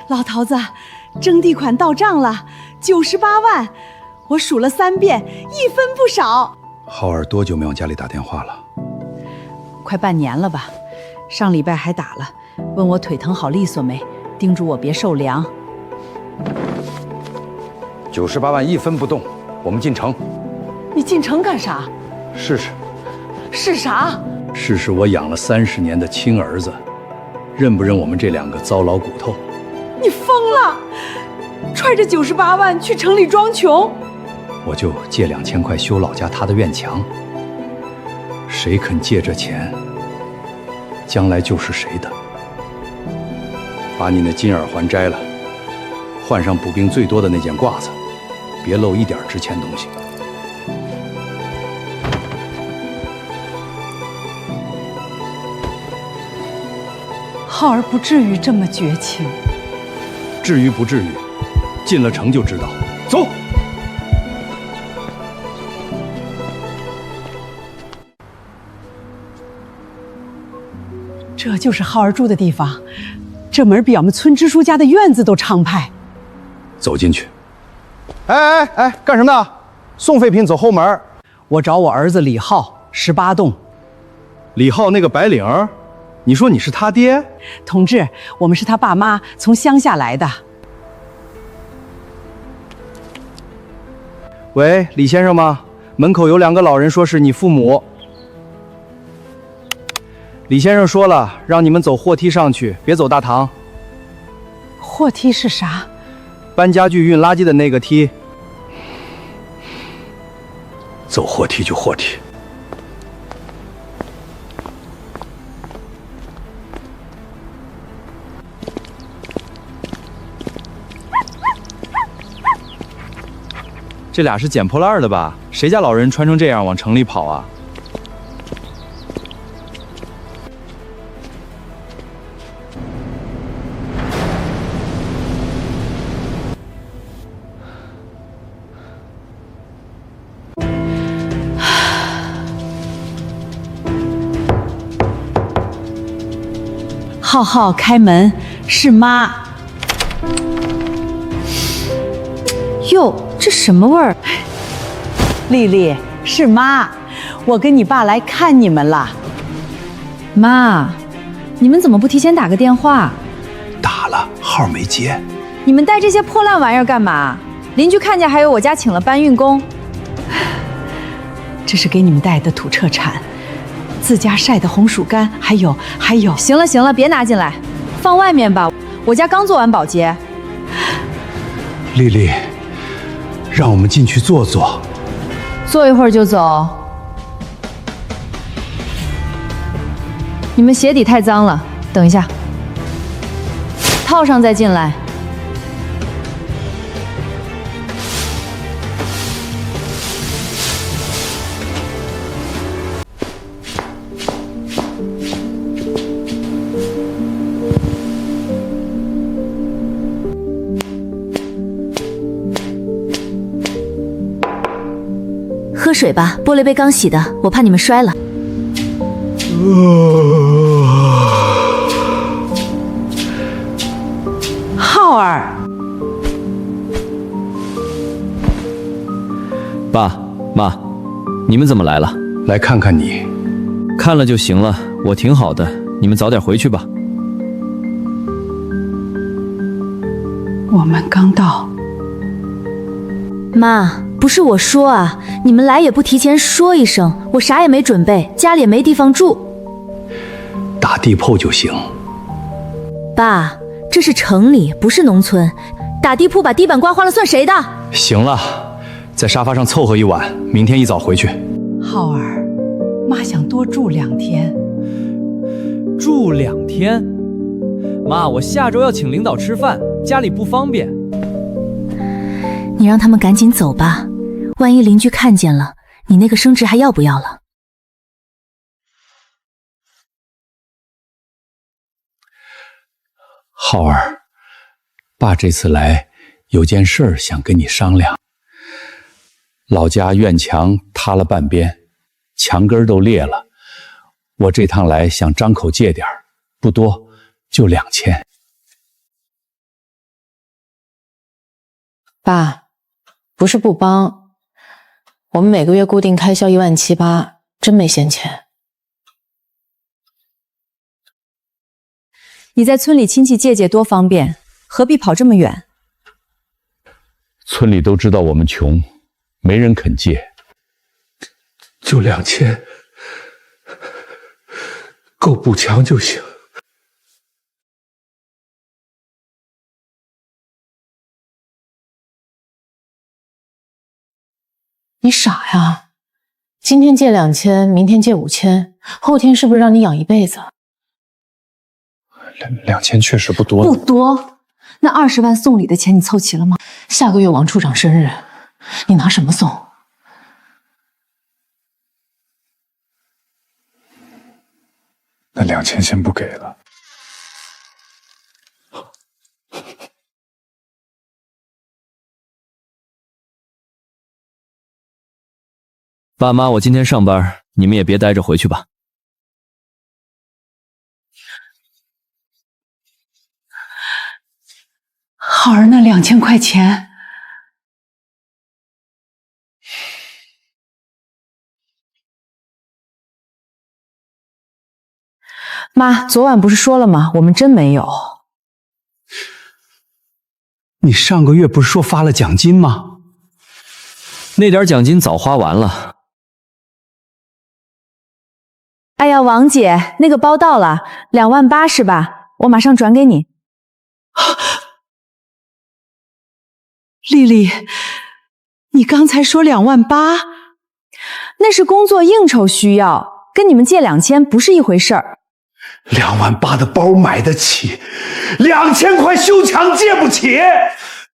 老头子，征地款到账了，98万，我数了3遍，一分不少。浩儿多久没往家里打电话了？快半年了吧，上礼拜还打了，问我腿疼好利索没，叮嘱我别受凉。98万一分不动，我们进城。你进城干啥？试试。是啥？试试我养了30年的亲儿子，认不认我们这2个糟老骨头？你疯了！揣着98万去城里装穷？我就借2000块修老家他的院墙。谁肯借这钱，将来就是谁的。把你那金耳环摘了，换上补兵最多的那件褂子，别露一点值钱东西。浩儿不至于这么绝情。至于不至于，进了城就知道。走。这就是浩儿住的地方，这门比我们村支书家的院子都敞派。走进去。哎，干什么呢？送废品走后门。我找我儿子李浩，18栋。李浩那个白领儿，你说你是他爹？同志，我们是他爸妈从乡下来的。喂，李先生吗？门口有2个老人说是你父母。李先生说了，让你们走货梯上去，别走大堂。货梯是啥？搬家具运垃圾的那个梯。走货梯就货梯。这俩是捡破烂的吧？谁家老人穿成这样往城里跑啊？浩浩开门，是妈。哟，这什么味儿？丽丽，是妈，我跟你爸来看你们了。妈，你们怎么不提前打个电话？打了，号没接。你们带这些破烂玩意儿干嘛？邻居看见还有我家请了搬运工。这是给你们带的土特产，自家晒的红薯干，还有。行了，别拿进来，放外面吧。我家刚做完保洁。丽丽，让我们进去坐坐。坐一会儿就走。你们鞋底太脏了，等一下，套上再进来。喝水吧，玻璃杯刚洗的，我怕你们摔了。浩儿，爸妈，你们怎么来了？来看看你。看了就行了，我挺好的，你们早点回去吧。我们刚到。妈，不是我说啊，你们来也不提前说一声，我啥也没准备，家里也没地方住。打地铺就行。爸，这是城里，不是农村，打地铺把地板刮花了算谁的？行了，在沙发上凑合一晚，明天一早回去。浩儿，妈想多住2天。住2天？妈，我下周要请领导吃饭，家里不方便。你让他们赶紧走吧，万一邻居看见了，你那个升职还要不要了？浩儿，爸这次来有件事儿想跟你商量。老家院墙塌了半边，墙根都裂了，我这趟来想张口借点儿，不多，就2000。爸，不是不帮，我们每个月固定开销17800，真没闲钱。你在村里亲戚借多方便，何必跑这么远？村里都知道我们穷，没人肯借。就2000，够补强就行。你傻呀？今天借2000，明天借5000，后天是不是让你养一辈子2000确实不多。不多。那20万送礼的钱你凑齐了吗？下个月王处长生日，你拿什么送？那2000先不给了。爸妈，我今天上班，你们也别待着，回去吧。浩儿那2000块钱，妈，昨晚不是说了吗？我们真没有。你上个月不是说发了奖金吗？那点奖金早花完了。哎呀，王姐，那个包到了，28000是吧？我马上转给你。丽丽，你刚才说28000，那是工作应酬需要，跟你们借2000不是一回事儿。28000的包买得起，2000块修墙借不起。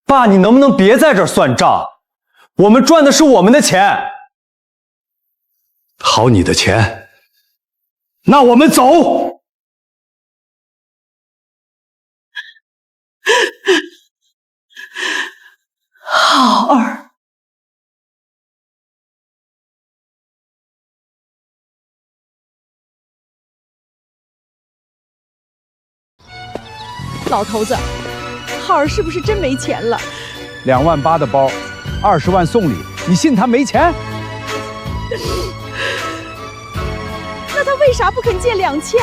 爸，你能不能别在这儿算账？我们赚的是我们的钱。好你的钱，那我们走。浩儿，老头子，浩儿是不是真没钱了28000的包，20万送礼，你信他没钱？那他为啥不肯借2000？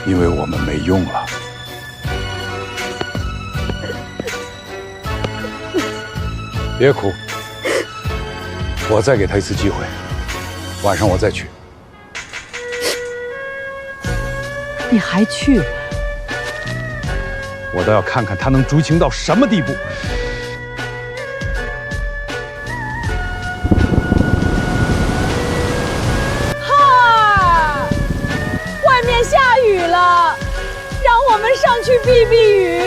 因为我们没用了。别哭，我再给他一次机会，晚上我再去。你还去？我倒要看看他能追情到什么地步。哈！外面下雨了，让我们上去避避雨。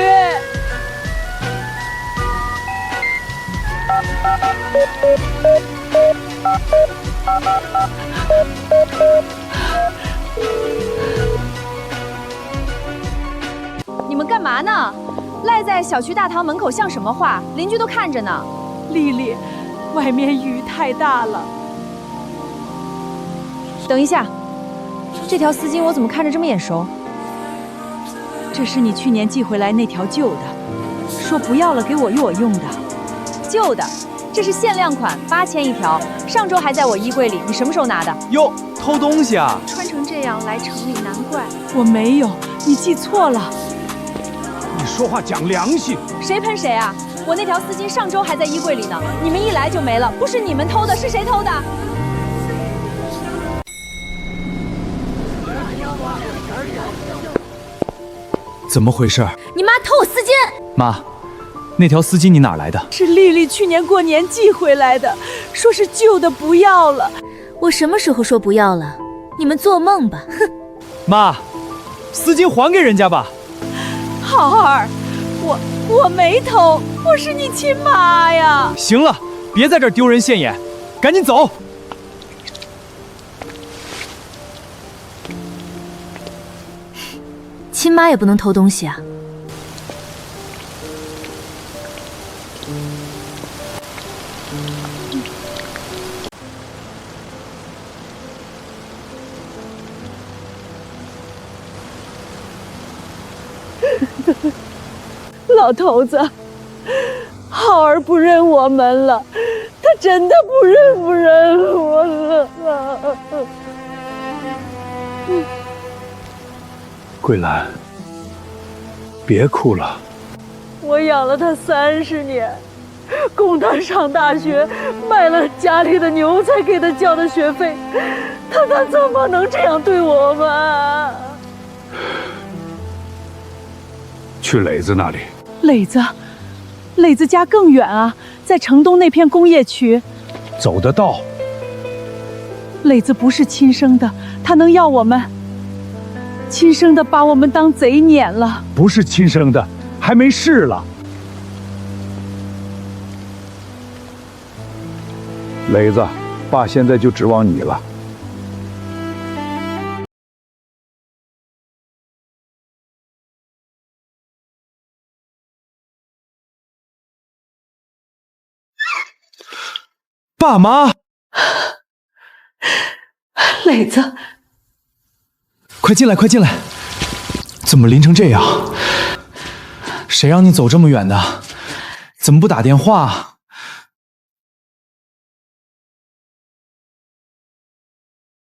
你们干嘛呢？赖在小区大堂门口像什么话？邻居都看着呢。丽丽，外面雨太大了。等一下，这条丝巾我怎么看着这么眼熟？这是你去年寄回来那条旧的，说不要了给我用的。旧的，这是限量款，8000一条，上周还在我衣柜里。你什么时候拿的？哟，偷东西啊！穿成这样来城里，难怪。我没有，你记错了。你说话讲良心。谁喷谁啊？我那条丝巾上周还在衣柜里呢，你们一来就没了，不是你们偷的，是谁偷的？怎么回事？你妈偷我丝巾！妈，那条丝巾你哪来的？是丽丽去年过年寄回来的，说是旧的不要了。我什么时候说不要了？你们做梦吧！哼！妈，丝巾还给人家吧。浩儿，我没偷，我是你亲妈呀！行了，别在这儿丢人现眼，赶紧走。亲妈也不能偷东西啊！老头子，浩儿不认我们了，他真的不认我了。桂兰，别哭了。我养了他30年，供他上大学，卖了家里的牛才给他交的学费，他怎么能这样对我们？去磊子那里。磊子家更远啊，在城东那片工业区。走得到。磊子不是亲生的，他能要我们？亲生的把我们当贼撵了。不是亲生的，还没事了。磊子，爸现在就指望你了。爸妈，磊子，快进来，快进来！怎么淋成这样？谁让你走这么远的？怎么不打电话？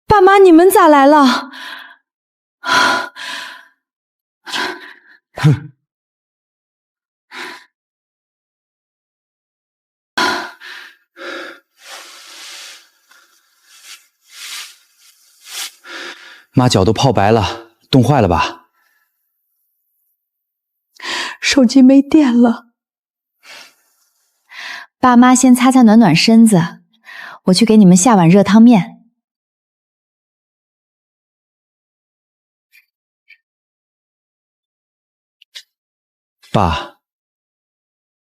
爸妈，你们咋来了？哼！妈脚都泡白了，冻坏了吧？手机没电了。爸妈先擦擦暖暖身子，我去给你们下碗热汤面。爸，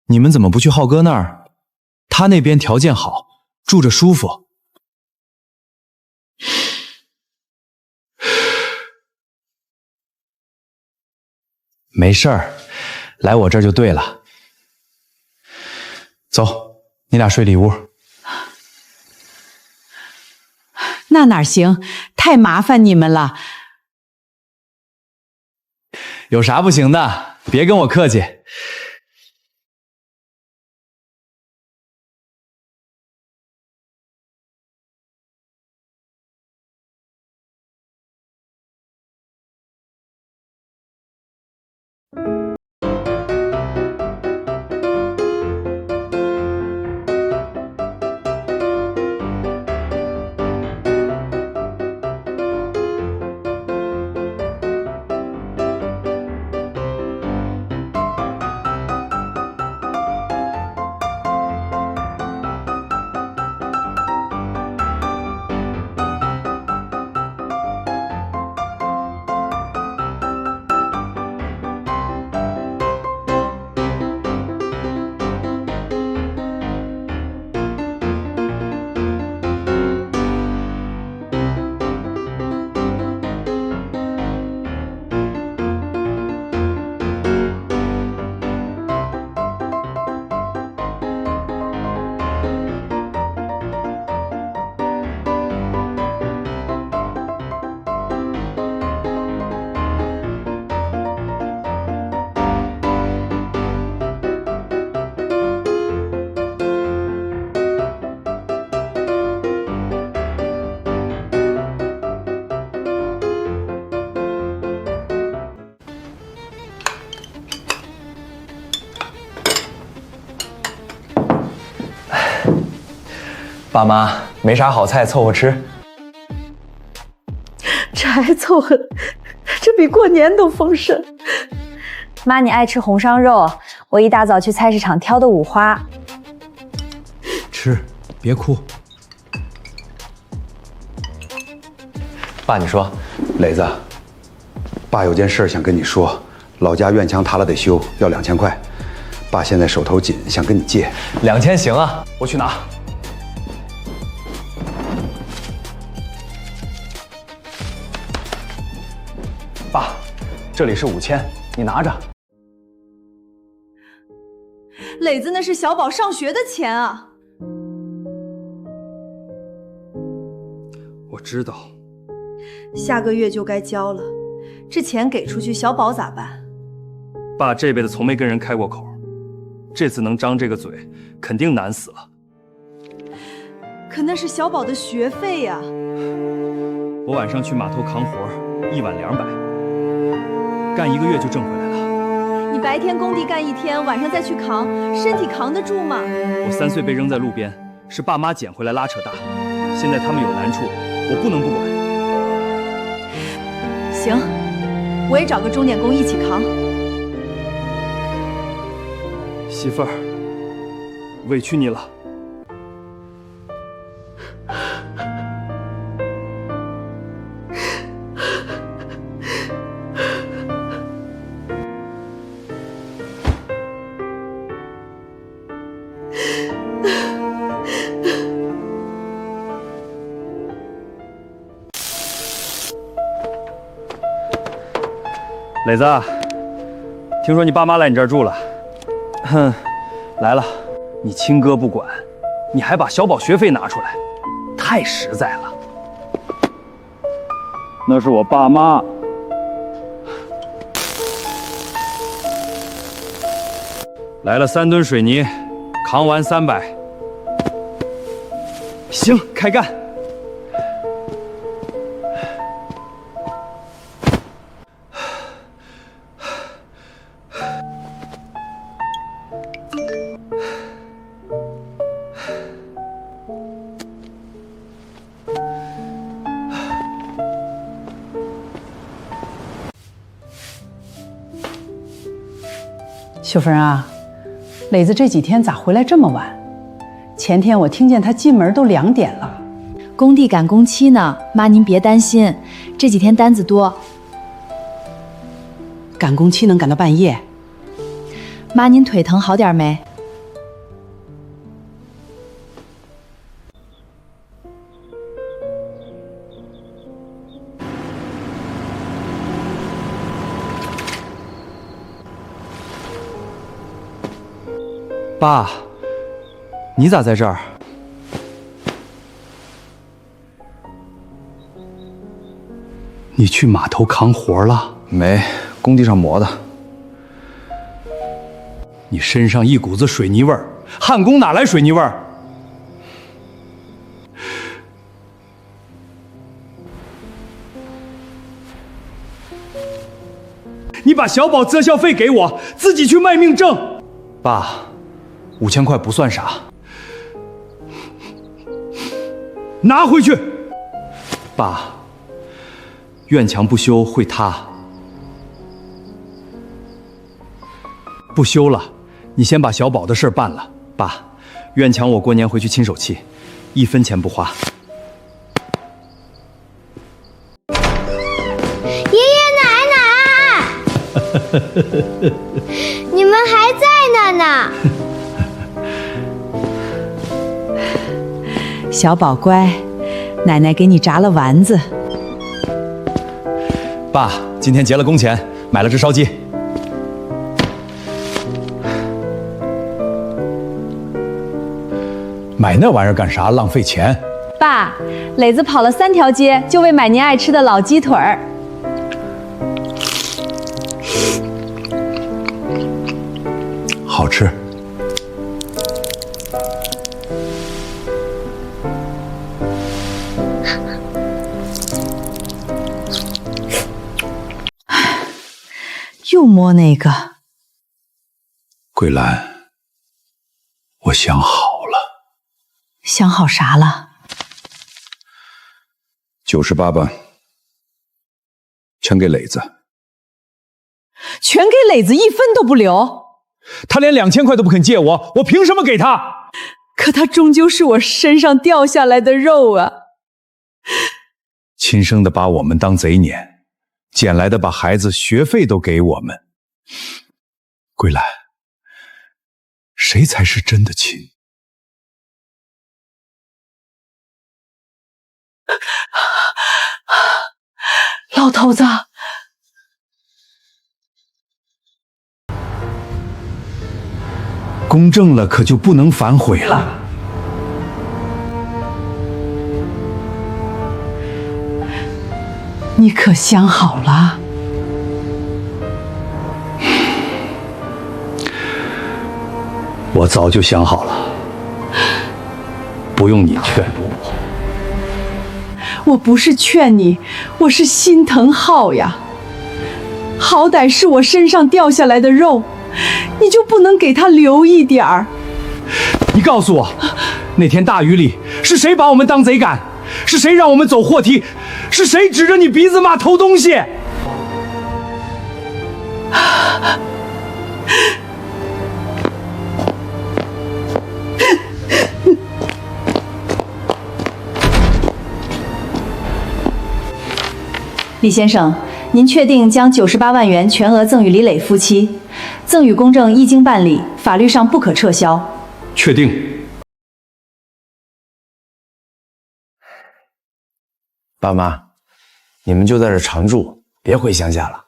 你们怎么不去浩哥那儿？他那边条件好，住着舒服。没事儿，来我这儿就对了。走，你俩睡里屋。那哪行？太麻烦你们了。有啥不行的？别跟我客气。爸妈，没啥好菜，凑合吃。这还凑合，这比过年都丰盛。妈，你爱吃红烧肉，我一大早去菜市场挑的五花。吃，别哭。爸，你说，磊子，爸有件事想跟你说，老家院墙塌了得修，要2000块。爸现在手头紧，想跟你借。2000行啊，我去拿。爸，这里是5000，你拿着。磊子那是小宝上学的钱啊。我知道。下个月就该交了，这钱给出去，小宝咋办？爸这辈子从没跟人开过口，这次能张这个嘴，肯定难死了。可那是小宝的学费呀。我晚上去码头扛活，1晚200，干1个月就挣回来了。你白天工地干1天，晚上再去扛，身体扛得住吗？我3岁被扔在路边，是爸妈捡回来拉扯大。现在他们有难处，我不能不管。行，我也找个钟点工一起扛。媳妇儿，委屈你了。磊子，听说你爸妈来你这儿住了。哼，来了，你亲哥不管，你还把小宝学费拿出来，太实在了。那是我爸妈。来了3吨水泥，扛完300。行，开干。秀芬啊，磊子这几天咋回来这么晚？前天我听见他进门都2点了。工地赶工期呢，妈您别担心，这几天单子多。赶工期能赶到半夜？妈您腿疼好点没？爸，你咋在这儿？你去码头扛活了？没，工地上磨的。你身上一股子水泥味儿，焊工哪来水泥味儿？你把小宝择校费给我，自己去卖命挣。爸，5000块不算啥。拿回去。爸，院墙不修会塌。不修了，你先把小宝的事办了。爸，院墙我过年回去亲手砌，1分钱不花。爷爷奶奶，你们还在那呢。小宝乖，奶奶给你炸了丸子。爸，今天结了工钱，买了只烧鸡。买那玩意儿干啥？浪费钱。爸，磊子跑了3条街，就为买您爱吃的老鸡腿儿。好吃。又摸那个。桂兰，我想好了。想好啥了？98万，全给磊子。全给磊子，1分都不留。他连2000块都不肯借我，我凭什么给他？可他终究是我身上掉下来的肉啊！亲生的把我们当贼撵，捡来的把孩子学费都给我们。桂兰，谁才是真的亲？老头子，公证了可就不能反悔了。你可想好了？我早就想好了，不用你劝我。我不是劝你，我是心疼浩呀。好歹是我身上掉下来的肉，你就不能给他留一点儿？你告诉我，那天大雨里是谁把我们当贼赶？是谁让我们走货梯？是谁指着你鼻子骂偷东西？李先生，您确定将98万元全额赠与李磊夫妻？赠与公证一经办理，法律上不可撤销。确定。爸妈，你们就在这常住，别回乡下了。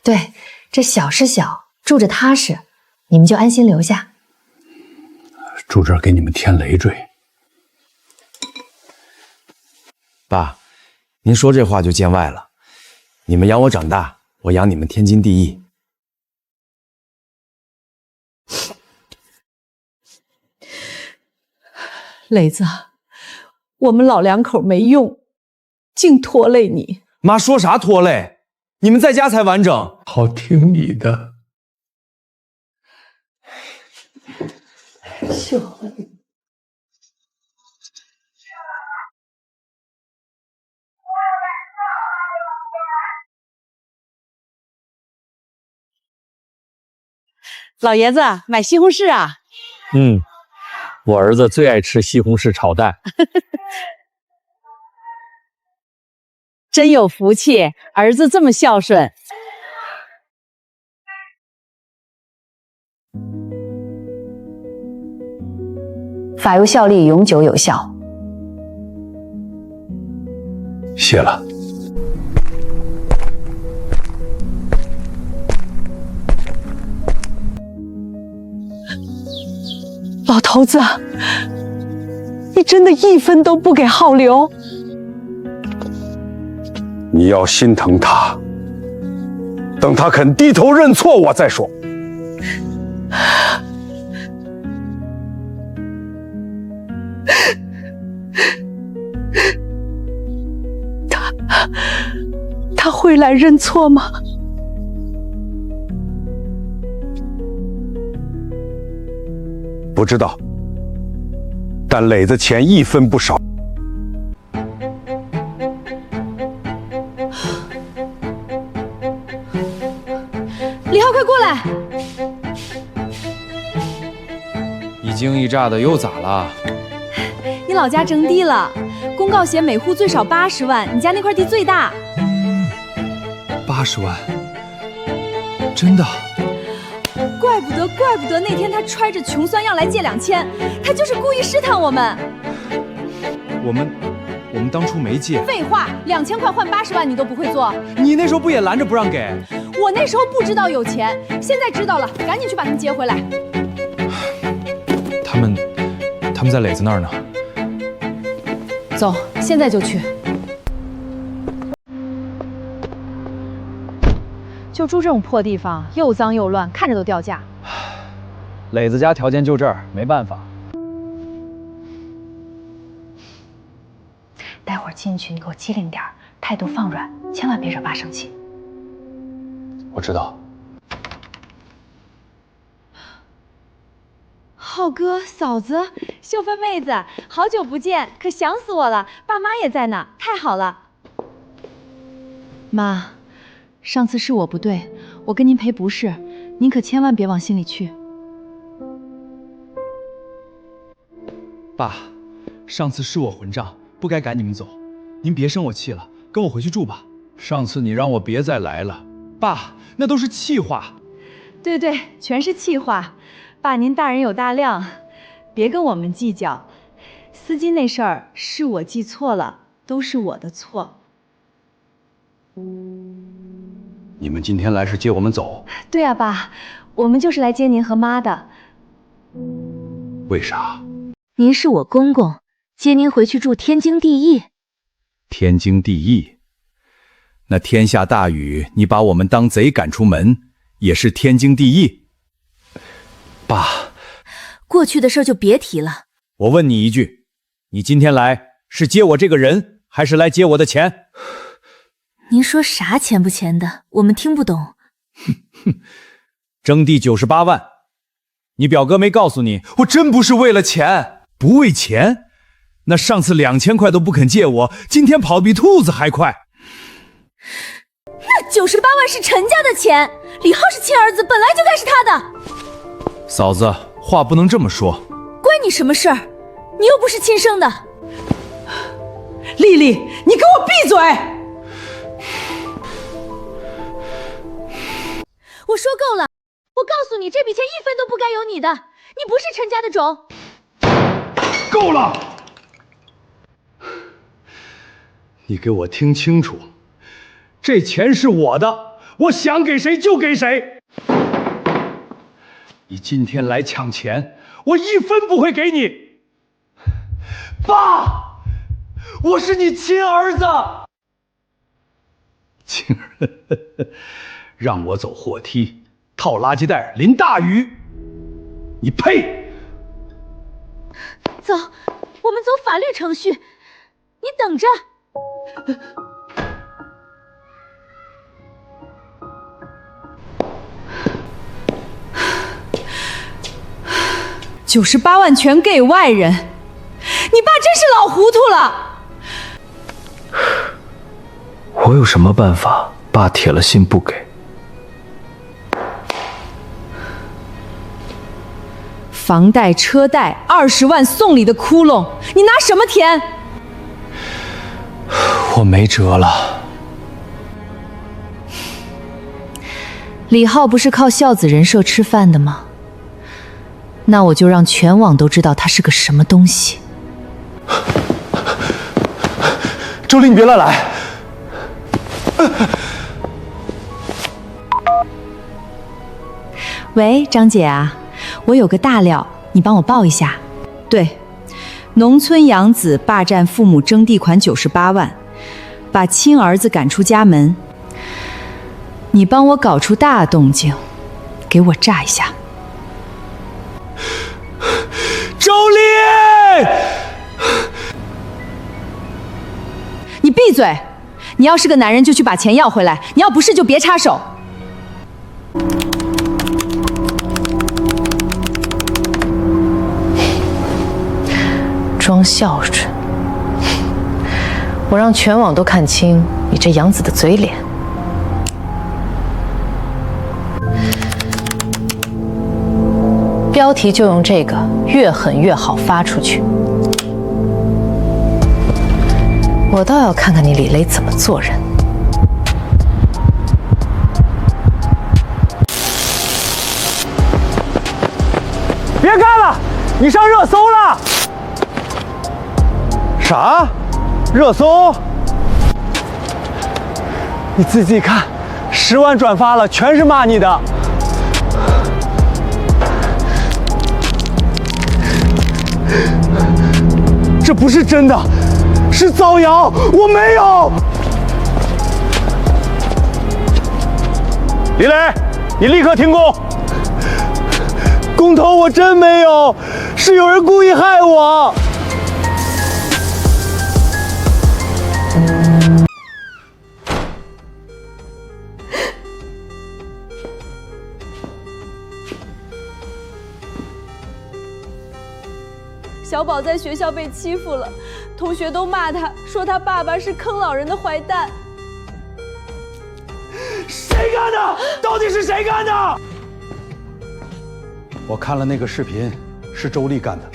对，这小是小，住着踏实，你们就安心留下。住这儿给你们添累赘。爸，您说这话就见外了。你们养我长大，我养你们天经地义。磊子，我们老两口没用，净拖累你。妈说啥拖累？你们在家才完整。好听你的。秀恩，老爷子买西红柿啊？我儿子最爱吃西红柿炒蛋。真有福气，儿子这么孝顺。法有效力，永久有效。谢了。老头子，你真的一分都不给浩留？你要心疼他，等他肯低头认错，我再说。他会来认错吗？不知道，但磊子钱一分不少。李浩，快过来！一惊一乍的又咋了？你老家征地了，公告写每户最少80万，你家那块地最大。80万？真的？怪不得那天他揣着穷酸药来借2000，他就是故意试探我们。我们当初没借。废话，2000块换80万你都不会做？你那时候不也拦着不让给？我那时候不知道有钱，现在知道了，赶紧去把他们接回来。他们在磊子那儿呢。走，现在就去。就住这种破地方，又脏又乱，看着都掉价。磊子家条件就这儿，没办法。待会儿进去你给我机灵点儿，态度放软，千万别惹爸生气。我知道。浩哥、嫂子、秀芬妹子，好久不见，可想死我了。爸妈也在呢，太好了。妈，上次是我不对，我跟您赔不是，您可千万别往心里去。爸，上次是我混账，不该赶你们走，您别生我气了，跟我回去住吧。上次你让我别再来了。爸，那都是气话。对对，全是气话。爸，您大人有大量，别跟我们计较。丝巾那事儿是我记错了，都是我的错。你们今天来是接我们走？对啊，爸，我们就是来接您和妈的。为啥？您是我公公，接您回去住天经地义。天经地义？那天下大雨，你把我们当贼赶出门，也是天经地义？爸，过去的事就别提了。我问你一句，你今天来是接我这个人，还是来接我的钱？您说啥钱不钱的，我们听不懂。征地98万，你表哥没告诉你？我真不是为了钱，不为钱？那上次2000块都不肯借我，今天跑得比兔子还快。那98万是陈家的钱，李浩是亲儿子，本来就该是他的。嫂子，话不能这么说。关你什么事儿？你又不是亲生的。丽丽，你给我闭嘴！我说够了，我告诉你，这笔钱1分都不该有你的，你不是陈家的种。够了！你给我听清楚，这钱是我的，我想给谁就给谁。你今天来抢钱，我1分不会给你。爸，我是你亲儿子。亲儿，让我走货梯，套垃圾袋，淋大雨，你配？走，我们走法律程序，你等着。 98万全给外人，你爸真是老糊涂了。我有什么办法？爸铁了心不给。房贷、车贷，20万送礼的窟窿，你拿什么填？我没辙了。李浩不是靠孝子人设吃饭的吗？ 那我就让全网都知道他是个什么东西。周丽，你别乱来。喂，张姐啊，我有个大料，你帮我报一下。对，农村养子霸占父母征地款98万，把亲儿子赶出家门。你帮我搞出大动静，给我炸一下。 周丽，你闭嘴！你要是个男人，就去把钱要回来；你要不是，就别插手。装孝顺，我让全网都看清你这养子的嘴脸。 标题就用这个，越狠越好发出去。我倒要看看你李雷怎么做人。别干了，你上热搜了。啥？热搜？你自己看，10万转发了，全是骂你的。 这不是真的，是造谣，我没有。李磊，你立刻停工！工头我真没有，是有人故意害我。小宝在学校被欺负了，同学都骂他，说他爸爸是坑老人的坏蛋。谁干的？到底是谁干的？我看了那个视频，是周丽干的。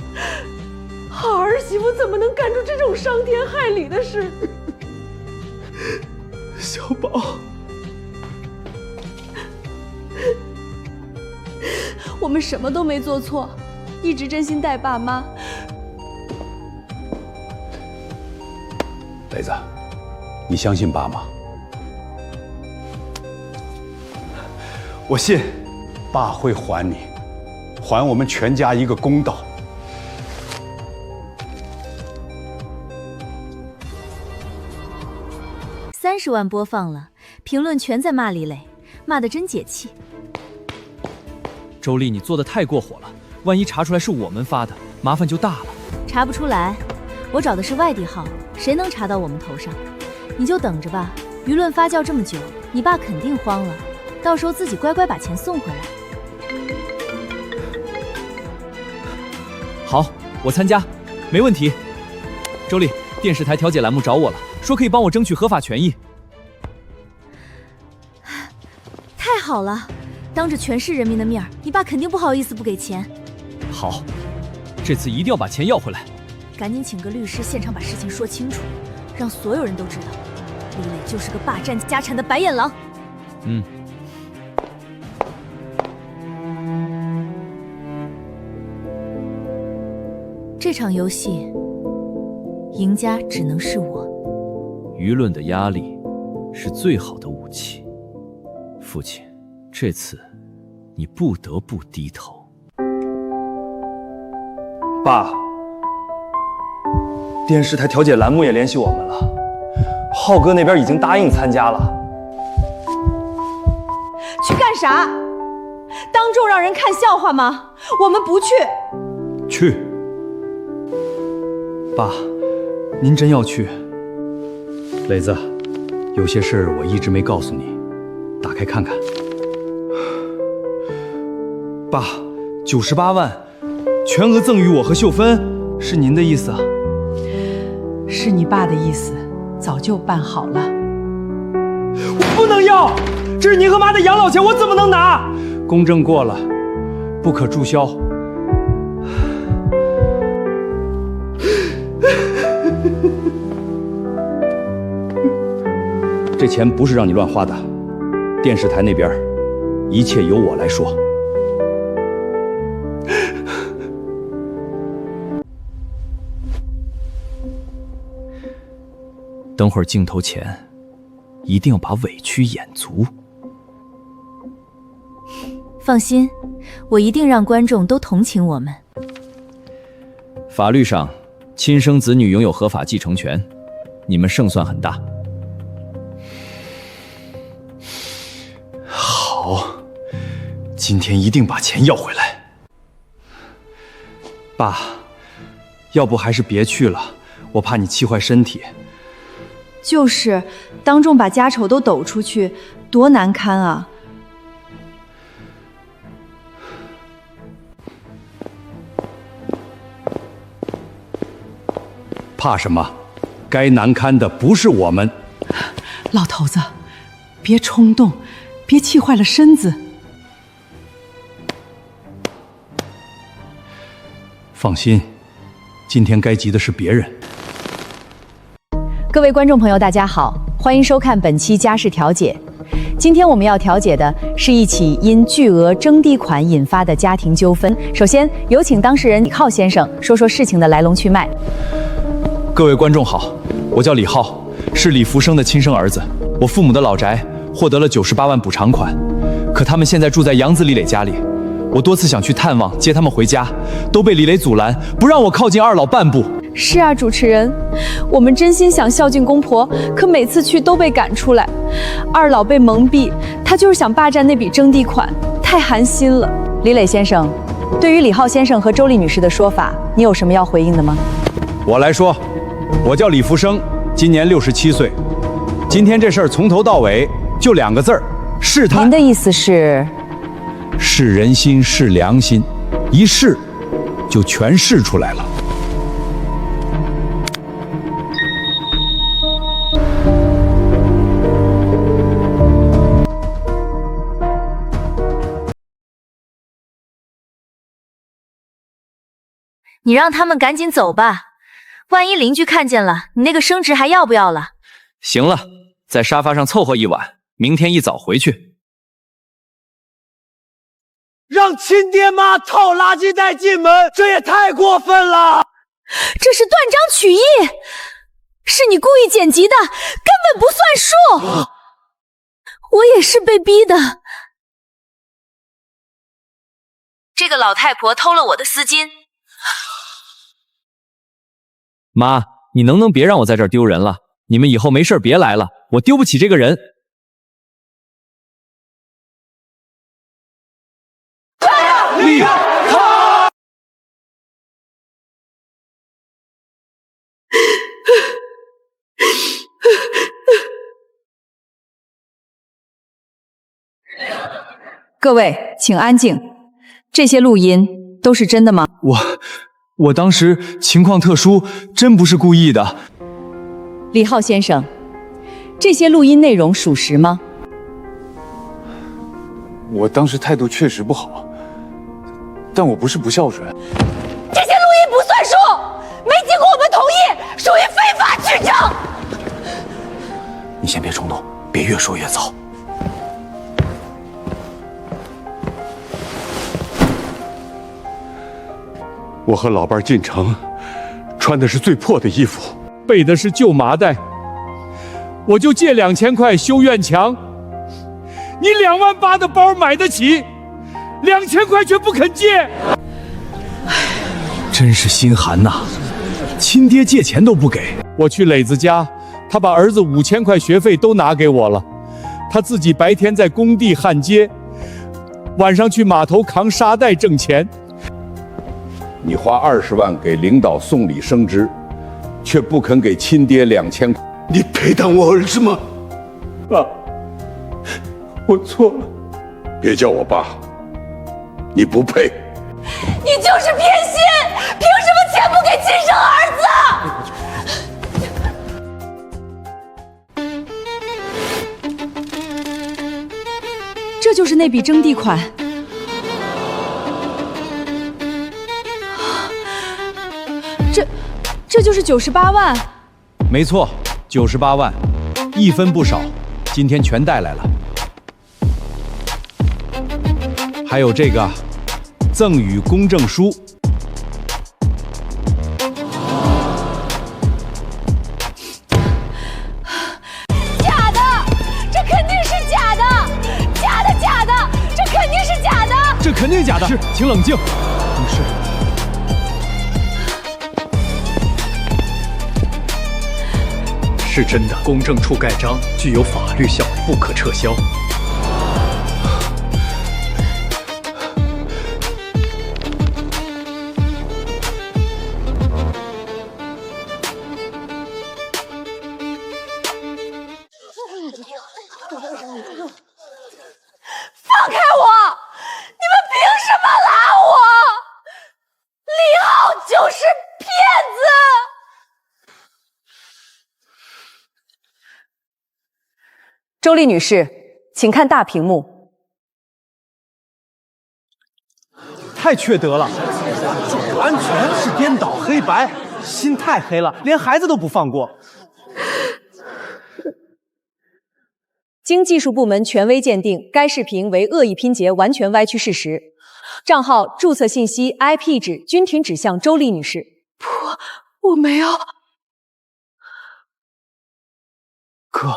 好儿媳妇怎么能干出这种伤天害理的事？小宝，我们什么都没做错，一直真心待爸妈。 雷子，你相信爸吗？我信。爸会还你，还我们全家一个公道。30万播放了，评论全在骂李磊，骂得真解气。周丽，你做的太过火了，万一查出来是我们发的，麻烦就大了。查不出来，我找的是外地号，谁能查到我们头上？你就等着吧，舆论发酵这么久，你爸肯定慌了，到时候自己乖乖把钱送回来。好，我参加，没问题。周丽，电视台调解栏目找我了，说可以帮我争取合法权益。太好了，当着全市人民的面，你爸肯定不好意思不给钱。好，这次一定要把钱要回来。赶紧请个律师，现场把事情说清楚，让所有人都知道，李磊就是个霸占家产的白眼狼。嗯。这场游戏，赢家只能是我。舆论的压力是最好的武器。父亲，这次你不得不低头。爸，电视台调解栏目也联系我们了，浩哥那边已经答应参加了。去干啥？当众让人看笑话吗？我们不去。去。爸，您真要去？磊子，有些事我一直没告诉你，打开看看。爸，98万，全额赠与我和秀芬，是您的意思啊？是你爸的意思，早就办好了。我不能要，这是您和妈的养老钱，我怎么能拿？公证过了，不可注销。这钱不是让你乱花的，电视台那边一切由我来说。等会儿镜头前，一定要把委屈演足。放心，我一定让观众都同情我们。法律上，亲生子女拥有合法继承权，你们胜算很大。好，今天一定把钱要回来。爸，要不还是别去了，我怕你气坏身体。就是，当众把家丑都抖出去，多难堪啊！怕什么？该难堪的不是我们。老头子，别冲动，别气坏了身子。放心，今天该急的是别人。各位观众朋友，大家好，欢迎收看本期家事调解。今天我们要调解的是一起因巨额征地款引发的家庭纠纷。首先，有请当事人李浩先生说说事情的来龙去脉。各位观众好，我叫李浩，是李福生的亲生儿子。我父母的老宅获得了98万补偿款，可他们现在住在杨子李磊家里。我多次想去探望，接他们回家，都被李磊阻拦，不让我靠近二老半步。是啊，主持人，我们真心想孝敬公婆，可每次去都被赶出来。二老被蒙蔽，他就是想霸占那笔征地款，太寒心了。李磊先生，对于李浩先生和周丽女士的说法，你有什么要回应的吗？我来说，我叫李福生，今年67岁。今天这事儿从头到尾就2个字儿：试探。您的意思是？试人心，试良心，一试就全试出来了。你让他们赶紧走吧，万一邻居看见了，你那个升职还要不要了？行了，在沙发上凑合一晚，明天一早回去。让亲爹妈套垃圾袋进门，这也太过分了！这是断章取义，是你故意剪辑的，根本不算数。我也是被逼的。这个老太婆偷了我的丝巾。妈，你能不能别让我在这儿丢人了？你们以后没事别来了，我丢不起这个人。加油！各位，请安静。这些录音都是真的吗？我当时情况特殊，真不是故意的。李浩先生，这些录音内容属实吗？我当时态度确实不好，但我不是不孝顺。这些录音不算数，没经过我们同意，属于非法取证。你先别冲动，别越说越糟。我和老伴进城，穿的是最破的衣服，备的是旧麻袋，我就借2000块修院墙。你28000的包买得起，2000块却不肯借。真是心寒呐！亲爹借钱都不给。我去磊子家，他把儿子5000块学费都拿给我了，他自己白天在工地焊接，晚上去码头扛沙袋挣钱。你花20万给领导送礼升职，却不肯给亲爹2000块，你配当我儿子吗？爸，我错了。别叫我爸，你不配。你就是偏心，凭什么钱不给亲生儿子？这就是那笔征地款。这就是98万。没错，98万，1分不少，今天全带来了。还有这个赠与公证书。假的，这肯定是假的，假的，这肯定是假的，这肯定假的。是，请冷静。董事。是真的，公证处盖章具有法律效力，不可撤销。放开我！你们凭什么拉我？李浩就是骗子！周丽女士，请看大屏幕。太缺德了！安全是颠倒黑白，心太黑了，连孩子都不放过。经技术部门权威鉴定，该视频为恶意拼接，完全歪曲事实。账号、注册信息、IP 址均停指向周丽女士。我没有。哥，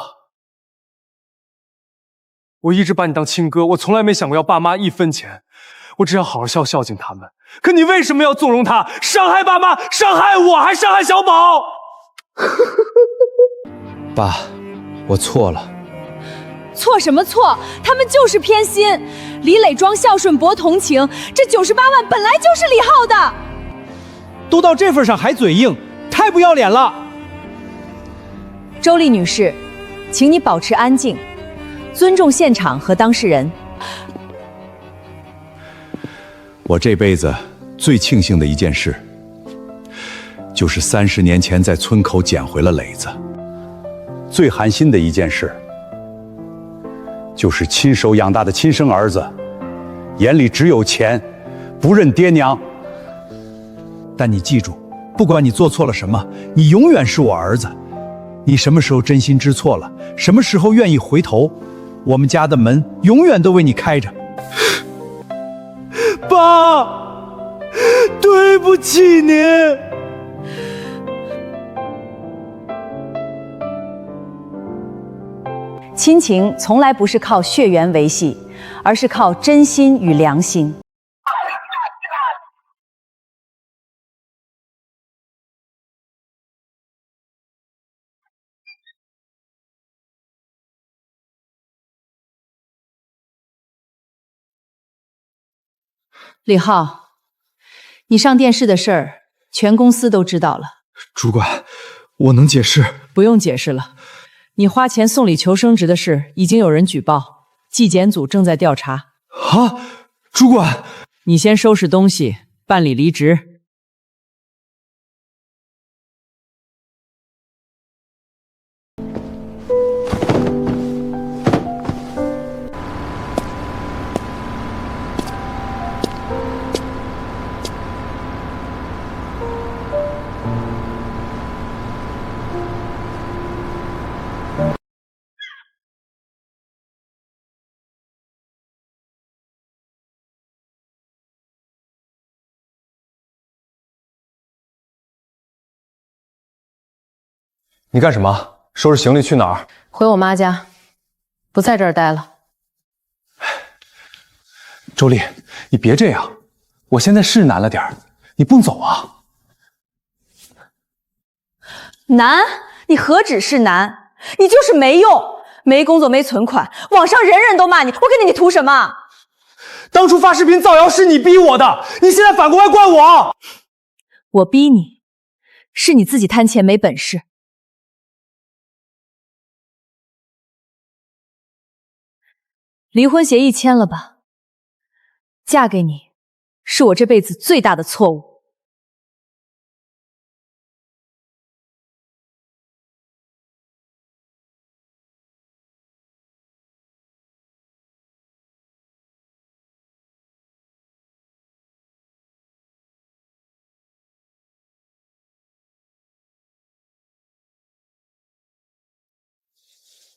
我一直把你当亲哥，我从来没想过要爸妈1分钱，我只要好好孝敬他们。可你为什么要纵容他，伤害爸妈，伤害我，还伤害小宝？爸，我错了。错什么错？他们就是偏心。李磊装孝顺博同情，这98万本来就是李浩的。都到这份上还嘴硬，太不要脸了。周丽女士，请你保持安静，尊重现场和当事人。我这辈子最庆幸的一件事，就是30年前在村口捡回了磊子。最寒心的一件事，就是亲手养大的亲生儿子，眼里只有钱，不认爹娘。但你记住，不管你做错了什么，你永远是我儿子。你什么时候真心知错了，什么时候愿意回头，我们家的门永远都为你开着。爸，对不起您。亲情从来不是靠血缘维系，而是靠真心与良心。李浩，你上电视的事儿，全公司都知道了。主管，我能解释？不用解释了。你花钱送礼求升职的事，已经有人举报，纪检组正在调查。啊，主管，你先收拾东西，办理离职。你干什么？收拾行李去哪儿？回我妈家，不在这儿待了。周丽，你别这样，我现在是难了点儿，你不走啊？难？你何止是难，你就是没用，没工作没存款，网上人人都骂你，我给你图什么？当初发视频造谣是你逼我的，你现在反过来怪我。我逼你，是你自己贪钱没本事。离婚协议签了吧？嫁给你，是我这辈子最大的错误。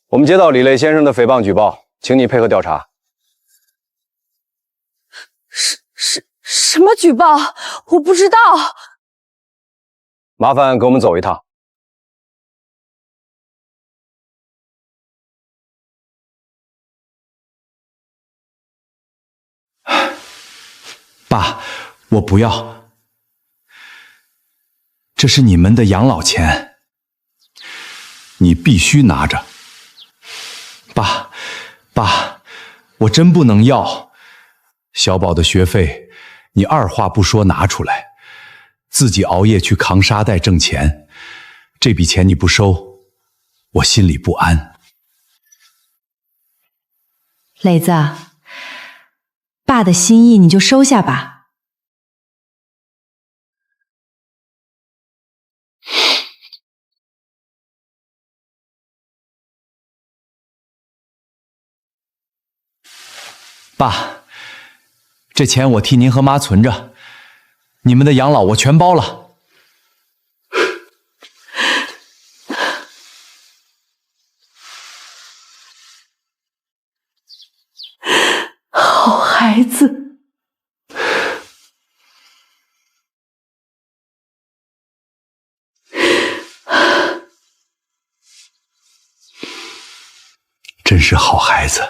我们接到李雷先生的诽谤举报，请你配合调查。什么举报？我不知道。麻烦跟我们走一趟。爸，我不要，这是你们的养老钱，你必须拿着。爸，我真不能要。小宝的学费，你二话不说拿出来，自己熬夜去扛沙袋挣钱，这笔钱你不收，我心里不安。磊子，爸的心意你就收下吧。爸，这钱我替您和妈存着，你们的养老我全包了。好孩子，真是好孩子。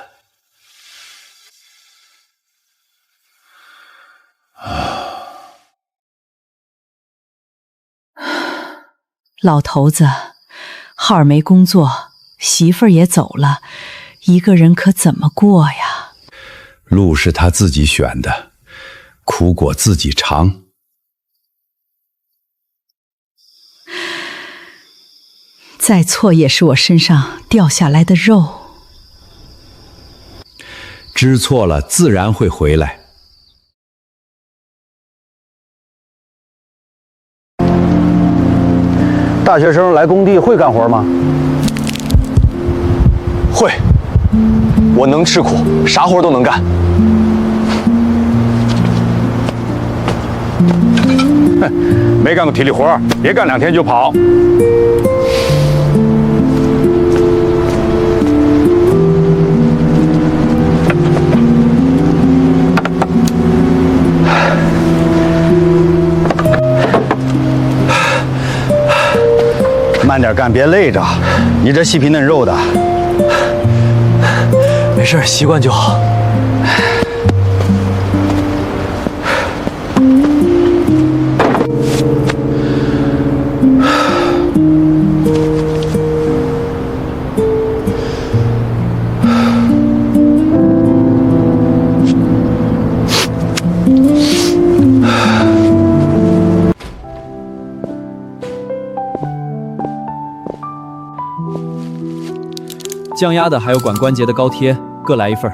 老头子，浩儿没工作，媳妇儿也走了，一个人可怎么过呀？路是他自己选的，苦果自己尝。再错也是我身上掉下来的肉。知错了，自然会回来。大学生来工地会干活吗？会，我能吃苦，啥活都能干。哼，没干过体力活，别干2天就跑。慢点干，别累着。你这细皮嫩肉的。没事，习惯就好。降压的还有管关节的膏贴，各来1份。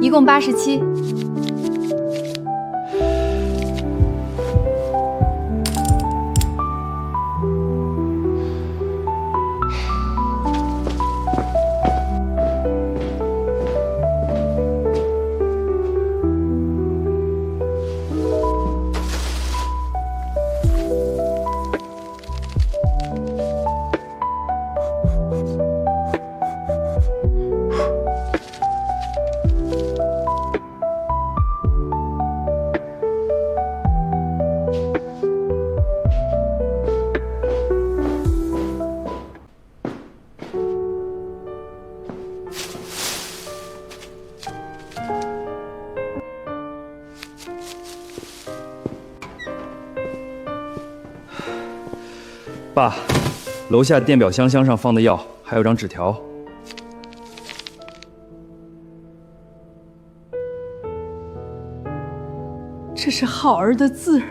一共87。爸，楼下电表箱上放的药，还有张纸条。这是浩儿的字儿，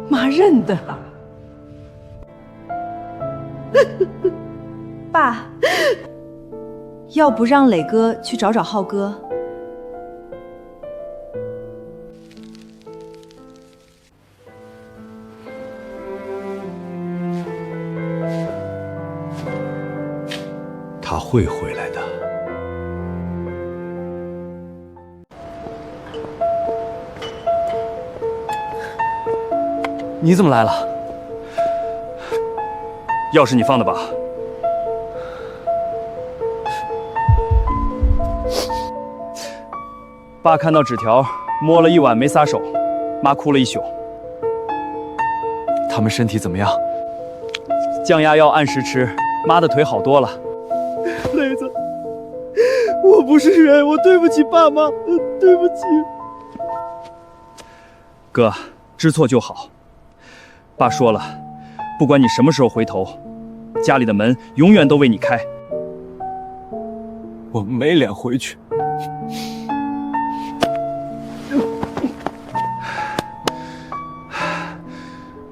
妈认得。爸，要不让磊哥去找找浩哥？他会回来的。你怎么来了？钥匙你放的吧？爸看到纸条，摸了一晚没撒手，妈哭了一宿。他们身体怎么样？降压药按时吃，妈的腿好多了。磊子，我不是人，我对不起爸妈，对不起。哥，知错就好。爸说了，不管你什么时候回头，家里的门永远都为你开。我没脸回去。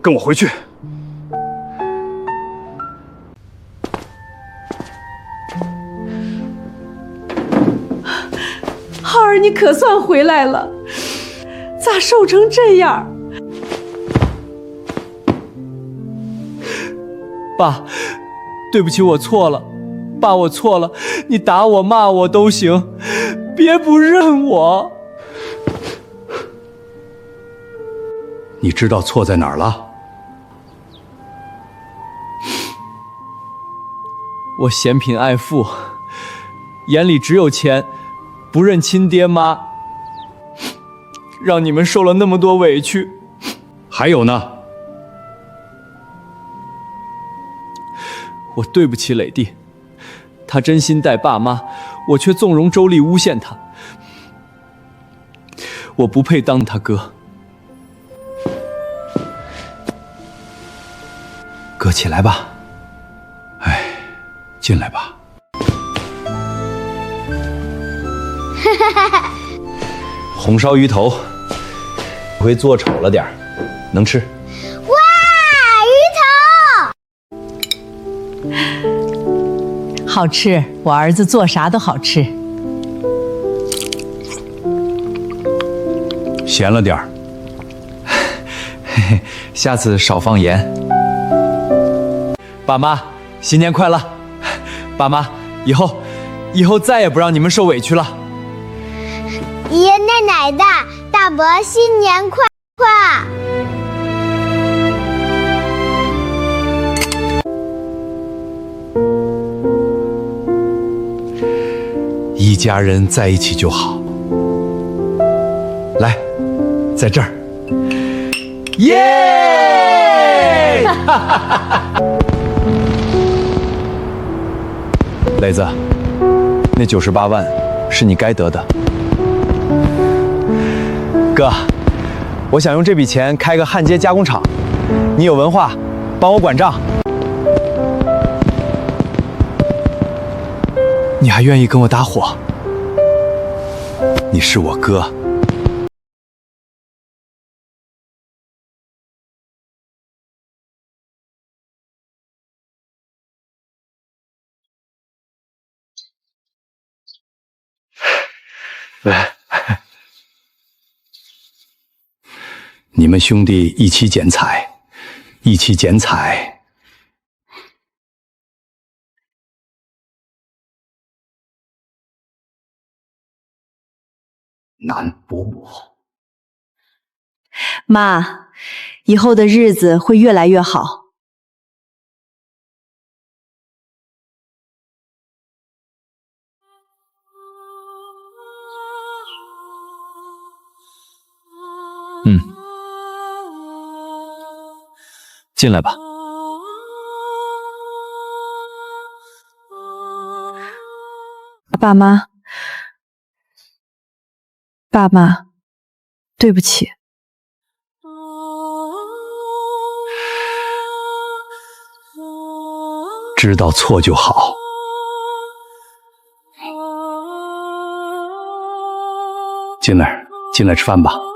跟我回去。浩儿，你可算回来了，咋瘦成这样？爸，对不起，我错了。爸，我错了，你打我骂我都行，别不认我。你知道错在哪儿了？我嫌贫爱富，眼里只有钱，不认亲爹妈，让你们受了那么多委屈。还有呢？我对不起磊弟，他真心待爸妈，我却纵容周丽诬陷他，我不配当他哥。哥，起来吧。哎，进来吧。红烧鱼头，这回做丑了点儿，能吃。哇，鱼头！好吃，我儿子做啥都好吃。咸了点儿，嘿嘿，下次少放盐。爸妈，新年快乐！爸妈，以后再也不让你们受委屈了。爷爷奶奶的，大伯新年快乐！一家人在一起就好。来，在这儿。耶！磊子，那98万是你该得的。哥，我想用这笔钱开个焊接加工厂，你有文化，帮我管账。你还愿意跟我搭伙？你是我哥。你们兄弟一起剪彩，一起剪彩。难补补。妈，以后的日子会越来越好。进来吧。爸妈，爸妈，对不起。知道错就好。进来吃饭吧。